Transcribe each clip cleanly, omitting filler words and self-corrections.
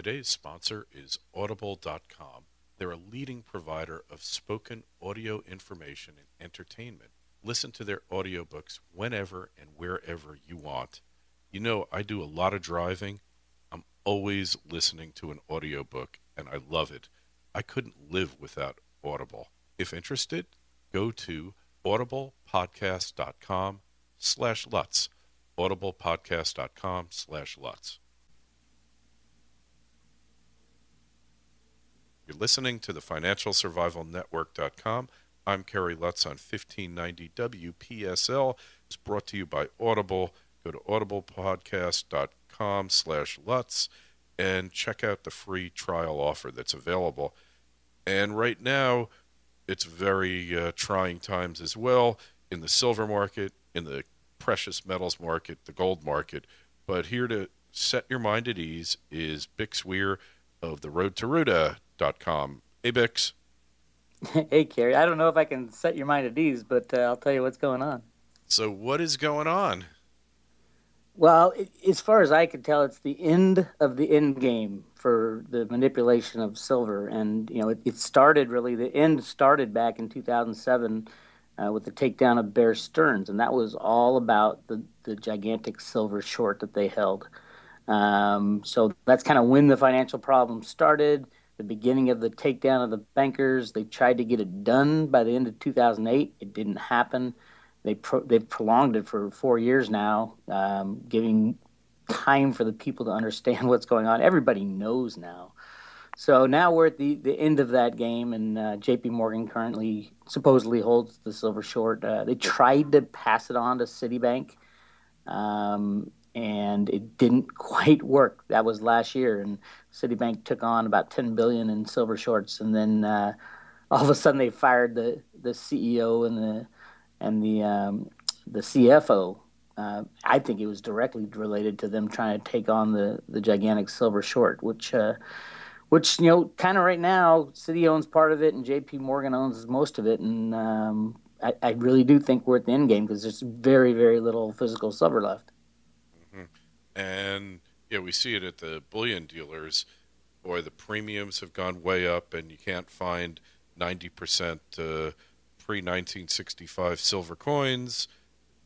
Today's sponsor is Audible.com. They're a leading provider of spoken audio information and entertainment. Listen to their audiobooks whenever and wherever you want. You know, I do a lot of driving. I'm always listening to an audiobook, and I love it. I couldn't live without Audible. If interested, go to audiblepodcast.com/Lutz. audiblepodcast.com/Lutz. You're listening to the FinancialSurvivalNetwork.com. I'm Kerry Lutz on 1590 WPSL. It's brought to you by Audible. Go to audiblepodcast.com/Lutz and check out the free trial offer that's available. And right now, it's very trying times as well in the silver market, in the precious metals market, the gold market. But here to set your mind at ease is Bix Weir of the roadtoruta.com. Hey, Bix. Hey, Kerry. I don't know if I can set your mind at ease, but I'll tell you what's going on. So what is going on? Well, as far as I can tell, it's the end of the end game for the manipulation of silver. And, it started really, the end started back in 2007 with the takedown of Bear Stearns. And that was all about the gigantic silver short that they held. So that's kind of when the financial problem started. The beginning of the takedown of the bankers. They tried to get it done by the end of 2008. It didn't happen. They've prolonged it for 4 years now, giving time for the people to understand what's going on. Everybody knows now. So now we're at the end of that game, and J.P. Morgan currently supposedly holds the silver short. They tried to pass it on to Citibank, and it didn't quite work. That was last year, and Citibank took on about $10 billion in silver shorts, and then all of a sudden they fired the CEO and the CFO. I think it was directly related to them trying to take on the gigantic silver short, which kind of right now, Citi owns part of it and J.P. Morgan owns most of it, and I really do think we're at the end game because there's very, very little physical silver left. Mm-hmm. And yeah, we see it at the bullion dealers. Boy, the premiums have gone way up, and you can't find 90% pre-1965 silver coins.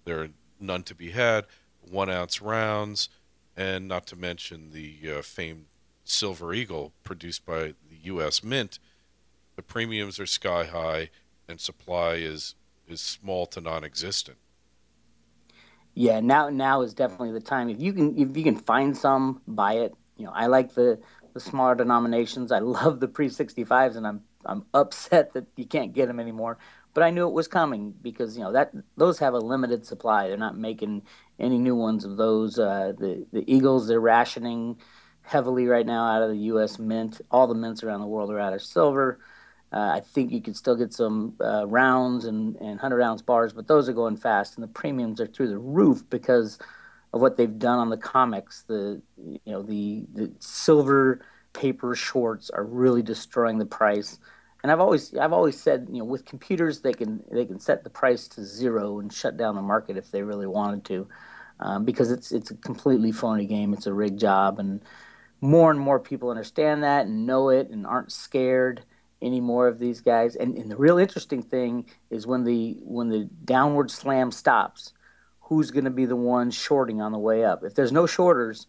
There are none to be had. 1 ounce rounds, and not to mention the famed Silver Eagle produced by the U.S. Mint. The premiums are sky high, and supply is small to non-existent. Yeah, now is definitely the time. If you can find some, buy it. I like the smaller denominations. I love the pre-65s, and I'm upset that you can't get them anymore. But I knew it was coming because that those have a limited supply. They're not making any new ones of those. The Eagles, they're rationing heavily right now out of the U.S. Mint. All the mints around the world are out of silver. I think you could still get some rounds and 100-ounce bars, but those are going fast, and the premiums are through the roof because of what they've done on the comics. The silver paper shorts are really destroying the price. And I've always said, with computers they can set the price to zero and shut down the market if they really wanted to, because it's a completely phony game. It's a rigged job, and more people understand that and know it and aren't scared anymore of these guys. And the real interesting thing is when the downward slam stops, who's going to be the one shorting on the way up? If there's no shorters,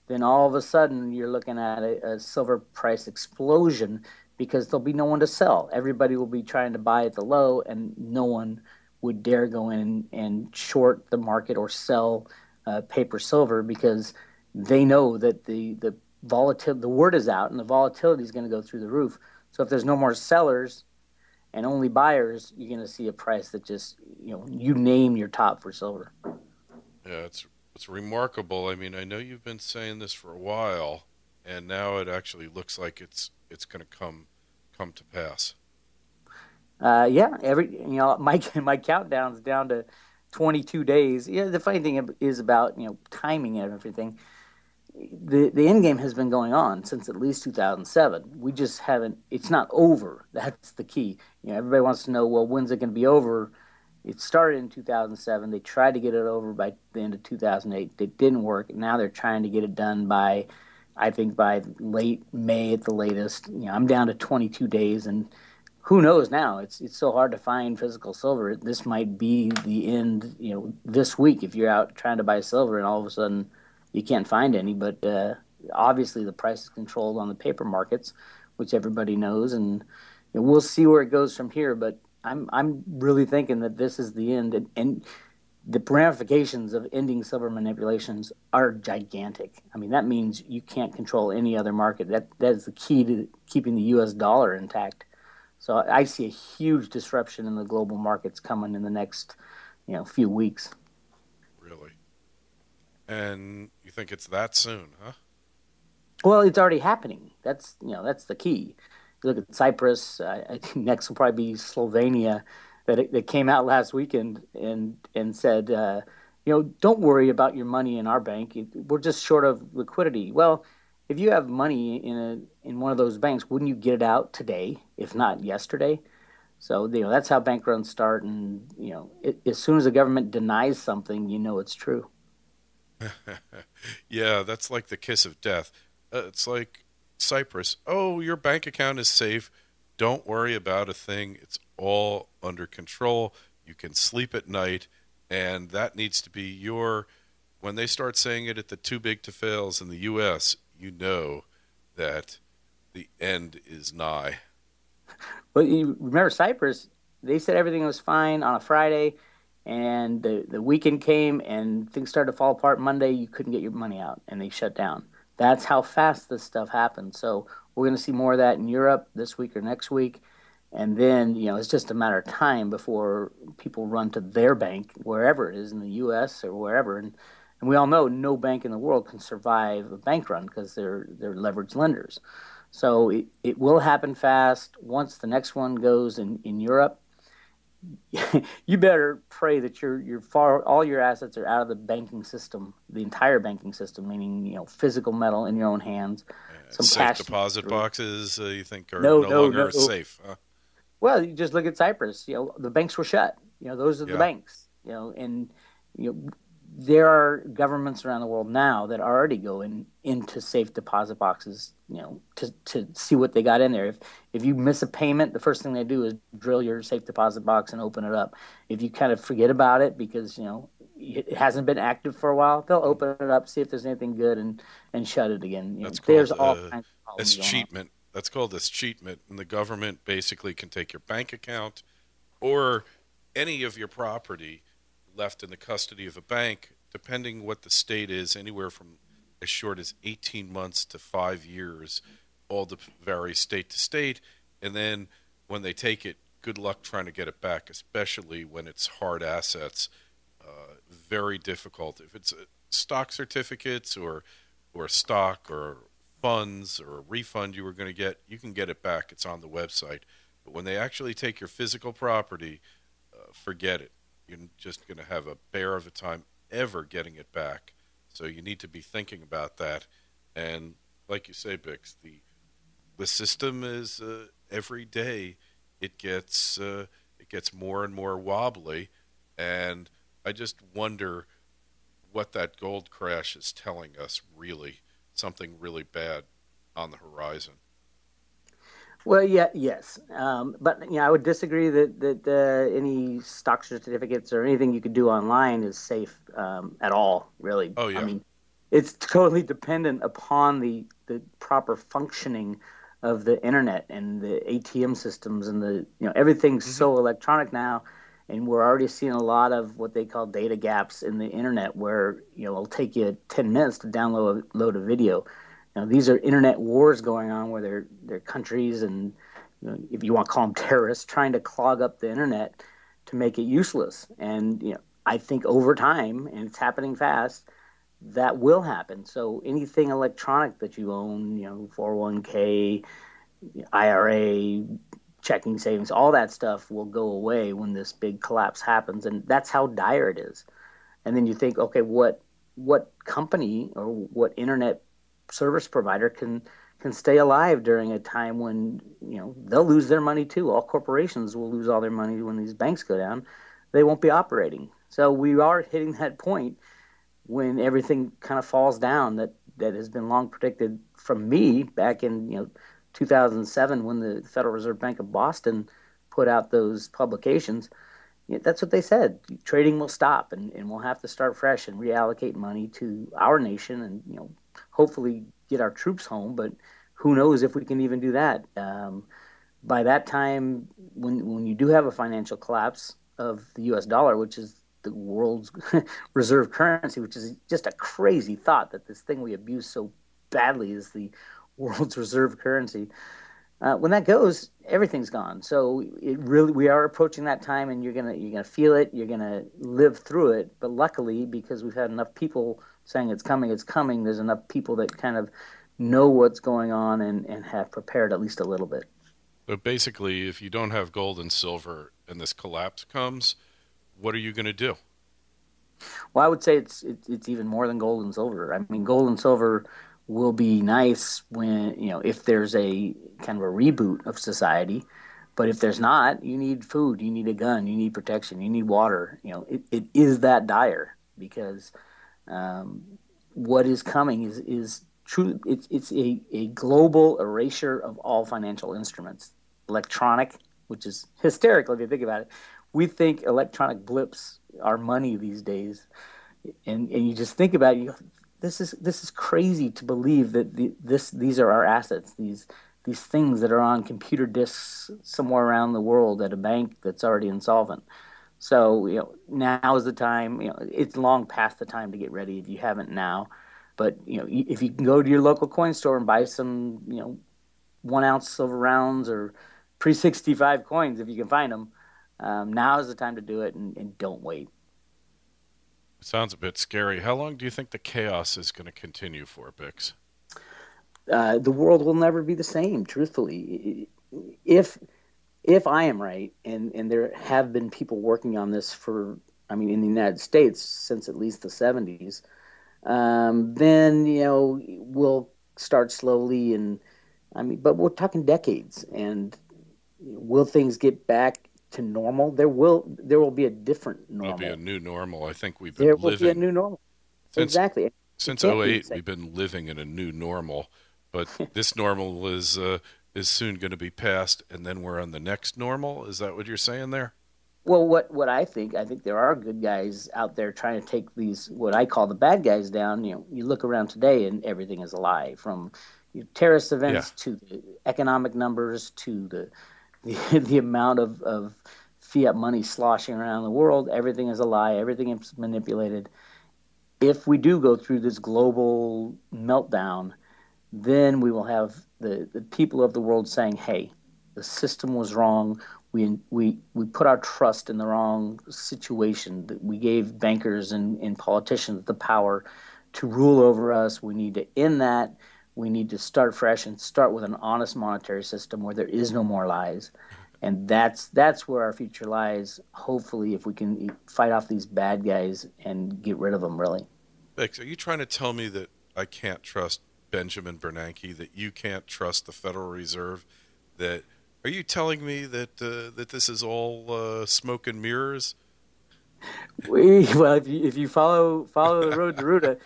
then all of a sudden you're looking at a silver price explosion because there'll be no one to sell. Everybody will be trying to buy at the low, and no one would dare go in and short the market or sell paper silver because they know that the volatility, the word is out, and the volatility is going to go through the roof. So if there's no more sellers and only buyers, you're going to see a price that just, you name your top for silver. Yeah, it's remarkable. I mean, I know you've been saying this for a while, and now it actually looks like it's going to come to pass. Yeah, my countdown's down to 22 days. Yeah, the funny thing is about timing and everything. The end game has been going on since at least 2007. We just haven't. It's not over. That's the key. Everybody wants to know, well, when's it going to be over? It started in 2007. They tried to get it over by the end of 2008. It didn't work. Now they're trying to get it done by I think by late May at the latest. I'm down to 22 days, and who knows now? It's so hard to find physical silver. This might be the end. This week if you're out trying to buy silver and all of a sudden you can't find any. But obviously the price is controlled on the paper markets, which everybody knows, and we'll see where it goes from here. But I'm really thinking that this is the end, and the ramifications of ending silver manipulations are gigantic. I mean, that means you can't control any other market. That is the key to keeping the U.S. dollar intact. So I see a huge disruption in the global markets coming in the next, few weeks. Really? And you think it's that soon, huh? Well, it's already happening. That's the key. You look at Cyprus. I think next will probably be Slovenia, that came out last weekend and said, don't worry about your money in our bank. We're just short of liquidity. Well, if you have money in one of those banks, wouldn't you get it out today, if not yesterday? So that's how bank runs start, and as soon as the government denies something, it's true. Yeah, that's like the kiss of death. It's like Cyprus. Oh, your bank account is safe. Don't worry about a thing. It's all under control. You can sleep at night, and that needs to be when they start saying it at the too big to fails in the U.S., you know that the end is nigh. But you remember Cyprus, they said everything was fine on a Friday, and the weekend came and things started to fall apart. Monday, you couldn't get your money out, and they shut down. That's how fast this stuff happens. So we're going to see more of that in Europe this week or next week. And then, it's just a matter of time before people run to their bank, wherever it is in the U.S. or wherever. And we all know no bank in the world can survive a bank run because they're leveraged lenders. So it will happen fast. Once the next one goes in Europe, you better pray that all your assets are out of the banking system, the entire banking system, meaning physical metal in your own hands. Some Safe cash deposit boxes you think are no, no no, longer no. safe, huh? Well, you just look at Cyprus. The banks were shut. Those are the Yeah. banks. And there are governments around the world now that are already going into safe deposit boxes, to see what they got in there. If you miss a payment, the first thing they do is drill your safe deposit box and open it up. If you kind of forget about it because it hasn't been active for a while, they'll open it up, see if there's anything good, and shut it again. That's There's called all kinds of problems going on. escheatment. That's called escheatment, and the government basically can take your bank account or any of your property left in the custody of a bank, depending what the state is, anywhere from as short as 18 months to 5 years, all vary state to state. And then when they take it, good luck trying to get it back, especially when it's hard assets. Very difficult. If it's stock certificates or stock or funds or a refund you were going to get, you can get it back. It's on the website. But when they actually take your physical property, forget it. You're just going to have a bear of a time ever getting it back. So you need to be thinking about that. And like you say, Bix, the system is every day it gets more and more wobbly, and I just wonder what that gold crash is telling us. Really, something really bad on the horizon. Well, yeah, yes, but I would disagree that any stock certificates or anything you could do online is safe at all. Really, Oh I yeah. mean, it's totally dependent upon the proper functioning of the internet and the ATM systems and everything's Hmm. so electronic now, and we're already seeing a lot of what they call data gaps in the internet where it'll take you 10 minutes to download load a video. These are internet wars going on where they're countries and if you want to call them terrorists trying to clog up the internet to make it useless. And I think over time, and it's happening fast, that will happen. So anything electronic that you own, 401k, IRA, checking savings, all that stuff will go away when this big collapse happens, and that's how dire it is. And then you think, okay, what company or what internet service provider can stay alive during a time when they'll lose their money too. All corporations will lose all their money when these banks go down. They won't be operating. So we are hitting that point when everything kind of falls down that that has been long predicted from me back in 2007 when the Federal Reserve Bank of Boston put out those publications. That's what they said. Trading will stop, and we'll have to start fresh and reallocate money to our nation, and hopefully get our troops home. But who knows if we can even do that? By that time, when you do have a financial collapse of the U.S. dollar, which is the world's reserve currency, which is just a crazy thought that this thing we abuse so badly is the world's reserve currency. When that goes, everything's gone. So we are approaching that time, and you're gonna feel it. You're gonna live through it. But luckily, because we've had enough people saying it's coming, it's coming. There's enough people that kind of know what's going on and have prepared at least a little bit. So basically, if you don't have gold and silver and this collapse comes, what are you going to do? Well, I would say it's even more than gold and silver. I mean, gold and silver will be nice when, if there's a kind of a reboot of society. But if there's not, you need food, you need a gun, you need protection, you need water. It is that dire because what is coming is true. It's a global erasure of all financial instruments. Electronic, which is hysterical if you think about it. We think electronic blips are money these days, and you just think about it. This is crazy to believe that these are our assets. These things that are on computer disks somewhere around the world at a bank that's already insolvent. So now is the time. It's long past the time to get ready if you haven't now. But if you can go to your local coin store and buy some 1 ounce silver rounds or pre-65 coins if you can find them, now is the time to do it, and don't wait. Sounds a bit scary. How long do you think the chaos is going to continue for, Bix? The world will never be the same, truthfully. If I am right, and there have been people working on this in the United States since at least the 70s, then we'll start slowly, but we're talking decades. And will things get back to normal? There will be a different normal. There'll be a new normal. I think we've been living. There will be a new normal. Exactly. Since '08, we've been living in a new normal, but this normal is soon going to be past, and then we're on the next normal. Is that what you're saying there? Well, what I think there are good guys out there trying to take these, what I call the bad guys, down. You look around today and everything is a lie, from terrorist events to the economic numbers to the amount of fiat money sloshing around the world. Everything is a lie. Everything is manipulated. If we do go through this global meltdown, then we will have the people of the world saying, hey, the system was wrong. We put our trust in the wrong situation. We gave bankers and politicians the power to rule over us. We need to end that. We need to start fresh and start with an honest monetary system where there is no more lies. And that's where our future lies, hopefully, if we can fight off these bad guys and get rid of them, really. Bix, are you trying to tell me that I can't trust Benjamin Bernanke, that you can't trust the Federal Reserve? Are you telling me that this is all smoke and mirrors? Well, if you follow the road to Ruta,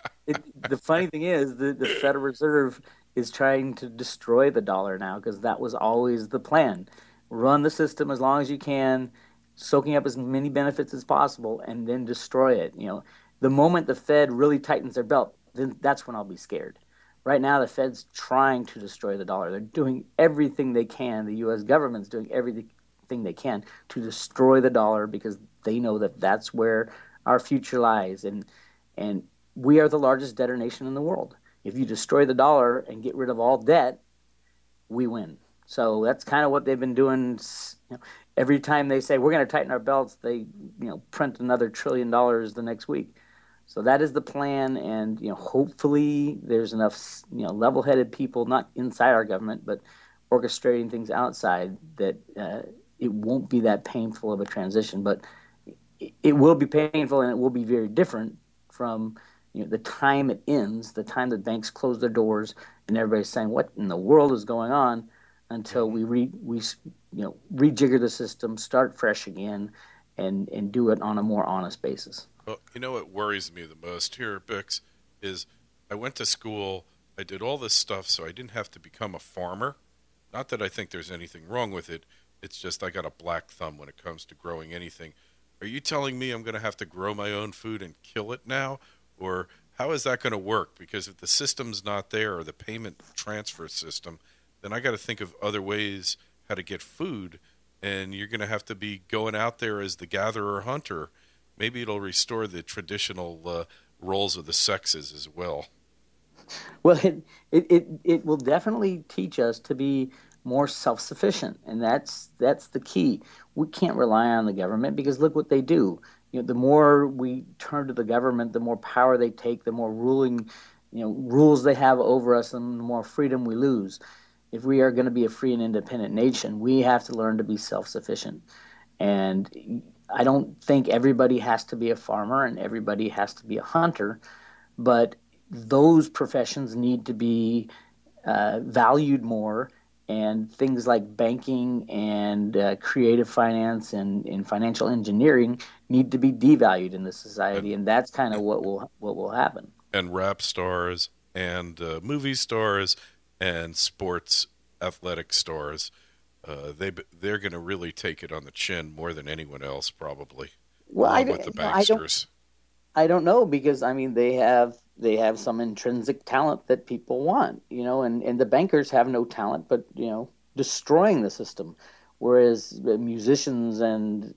the funny thing is the Federal Reserve is trying to destroy the dollar now, because that was always the plan. Run the system as long as you can, soaking up as many benefits as possible, and then destroy it. The moment the Fed really tightens their belt, then that's when I'll be scared. Right now, the Fed's trying to destroy the dollar. They're doing everything they can. The U.S. government's doing everything they can to destroy the dollar, because they know that that's where our future lies. And we are the largest debtor nation in the world. If you destroy the dollar and get rid of all debt, we win. So that's kind of what they've been doing. Every time they say we're going to tighten our belts, they print another $1 trillion the next week. So that is the plan, and hopefully there's enough level-headed people, not inside our government, but orchestrating things outside, that it won't be that painful of a transition. But it will be painful, and it will be very different from the time it ends, the time that banks close their doors, and everybody's saying, "What in the world is going on?" Until we rejigger the system, start fresh again, and do it on a more honest basis. Well, what worries me the most here, Bix, is I went to school. I did all this stuff so I didn't have to become a farmer. Not that I think there's anything wrong with it. It's just I got a black thumb when it comes to growing anything. Are you telling me I'm going to have to grow my own food and kill it now? Or how is that going to work? Because if the system's not there or the payment transfer system, then I got to think of other ways how to get food. And you're going to have to be going out there as the gatherer hunter. Maybe it'll restore the traditional roles of the sexes as well. Well, it will definitely teach us to be more self-sufficient, and that's the key. We can't rely on the government because look what they do. The more we turn to the government, the more power they take, the more rules they have over us, and the more freedom we lose. If we are going to be a free and independent nation, we have to learn to be self-sufficient. And I don't think everybody has to be a farmer and everybody has to be a hunter, but those professions need to be valued more, and things like banking and creative finance and financial engineering need to be devalued in the society, and that's kind of what will happen. And rap stars and movie stars and sports athletic stars, they're going to really take it on the chin more than anyone else, probably, along with the banksters. I don't know, because I mean they have some intrinsic talent that people want, and the bankers have no talent but destroying the system, whereas musicians and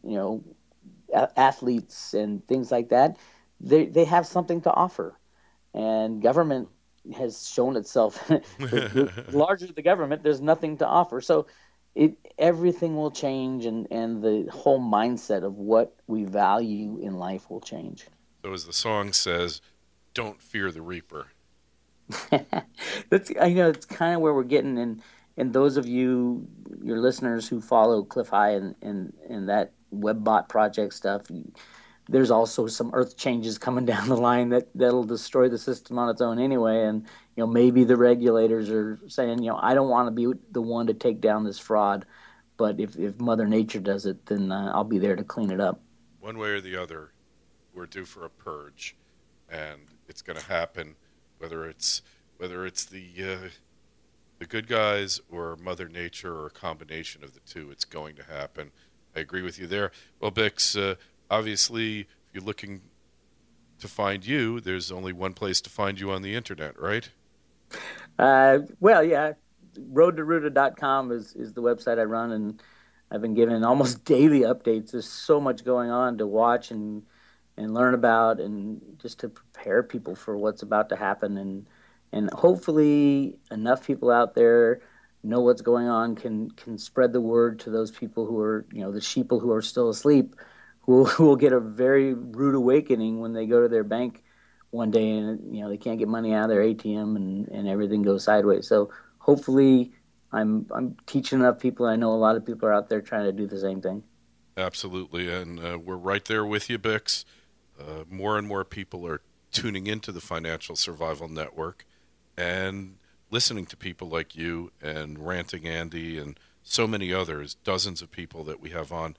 athletes and things like that, they have something to offer, and government has shown itself the larger the government, there's nothing to offer. So everything will change, and the whole mindset of what we value in life will change. So as the song says, don't fear the reaper. That's it's kind of where we're getting, and those of you, your listeners who follow Cliff High and that WebBot project stuff, there's also some earth changes coming down the line that'll destroy the system on its own anyway. And maybe the regulators are saying, I don't want to be the one to take down this fraud, but if Mother Nature does it, then I'll be there to clean it up. One way or the other, we're due for a purge, and it's going to happen, whether it's the good guys or Mother Nature or a combination of the two. It's going to happen. I agree with you there. Well, Bix, obviously, if you're looking to find you, there's only one place to find you on the internet, right? Well, yeah, roadtoruta.com is the website I run, and I've been given almost daily updates. There's so much going on to watch and learn about, and just to prepare people for what's about to happen, and hopefully enough people out there know what's going on, can spread the word to those people who are, the sheeple who are still asleep, who will get a very rude awakening when they go to their bank one day and they can't get money out of their ATM, and everything goes sideways. So hopefully I'm teaching enough people. I know a lot of people are out there trying to do the same thing. Absolutely, and we're right there with you, Bix. More and more people are tuning into the Financial Survival Network and listening to people like you and Ranting Andy and so many others, dozens of people that we have on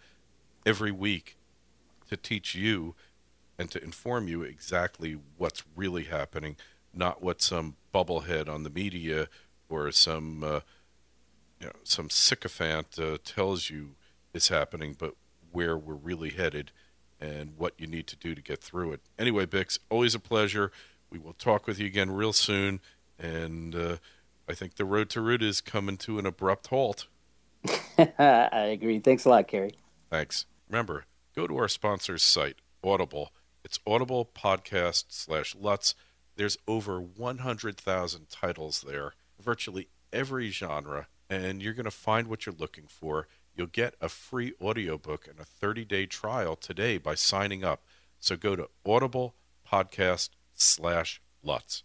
every week to teach you and to inform you exactly what's really happening, not what some bubblehead on the media or some sycophant tells you is happening, but where we're really headed and what you need to do to get through it. Anyway, Bix, always a pleasure. We will talk with you again real soon, and I think the road to Ruta is coming to an abrupt halt. I agree. Thanks a lot, Kerry. Thanks. Remember, go to our sponsor's site, Audible. It's Audible Podcast /Lutz. There's over 100,000 titles there, virtually every genre, and you're going to find what you're looking for. You'll get a free audiobook and a 30-day trial today by signing up. So go to Audible Podcast /Lutz.